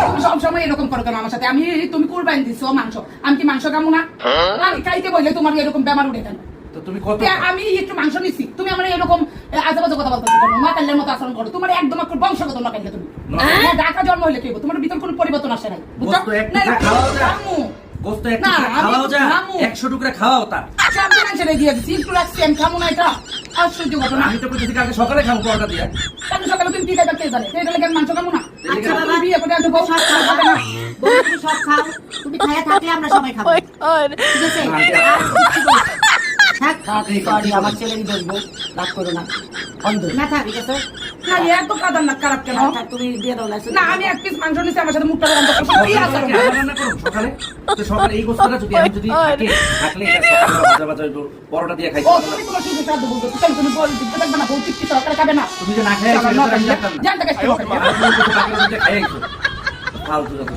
তুমি সবসময় এরকম করো কেন আমার সাথে? তুমি কুরবানি দিছো মাংস, আমি কি মাংস খাবো না? আমি খাইতে বললে তোমার এরকম বেমার উঠে কেন? তুমি কত আমি একটু মাংস নিচ্ছি, তুমি আমার এরকম আজেবাজে কথা বলতেছো কেন? মাতালের মতো আচরণ করো। তোমার একদম বংশগত না কাইলে তুমি ঢাকা জন্ম হইলে কি হবো? তোমার ভিতর কোনো পরিবর্তন আসে নাই, বুঝছো? গোস্ত এক টুকরা খাওয়াও যা, 100 টুকরা খাওয়াও তা। সব মাংস দিয়ে দিচ্ছি, একটু রাখছি, আমি খাবো না। এটা আশ্চর্য ঘটনা। আমি তো কইতেছি কালকে সকালে খাবো পরোটা দিয়ে। কাল সকালে তুমি কি খাইবা কে জানে? এটা লাগে মাংস খাবো না। আচ্ছা বাবা, তুমি বিয়ে করে আনছো বউ সব খাও, খাবে না। বউ তুমি সব খাও, তুমি খায়া থাকলে আমরা সবাই খাবো, ঠিক আছে? আর কিচ্ছু বলছো না। থাক, সরি আমার ছেলেরই বলবো, রাগ করো না, অন্ধ না থাক, ঠিক আছে? না এত কাদার না খারাপ কেন? থাক, তুমি দিয়ে দাও লাইসেন্স। না আমি এক পিস মাংস নিচ্ছি, আমার সাথে মুখটা বন্ধ করো। কি আচরণ? রান্না করুন সকালে। তো সকালে এই গোস্তটা যদি আমি যদি থাকলে এটা সকালে ভাজা একটু পরোটা দিয়ে খাই। ও তুমি তোমার শুধু সাধ্য বলছো, তুমি বল দিতে থাকবে না, বউ টিকটি সরকার খাবে না। তুমি যে না খাই আইছো এটা আমি জানতাম না। জানতে গেছো ফালতু যত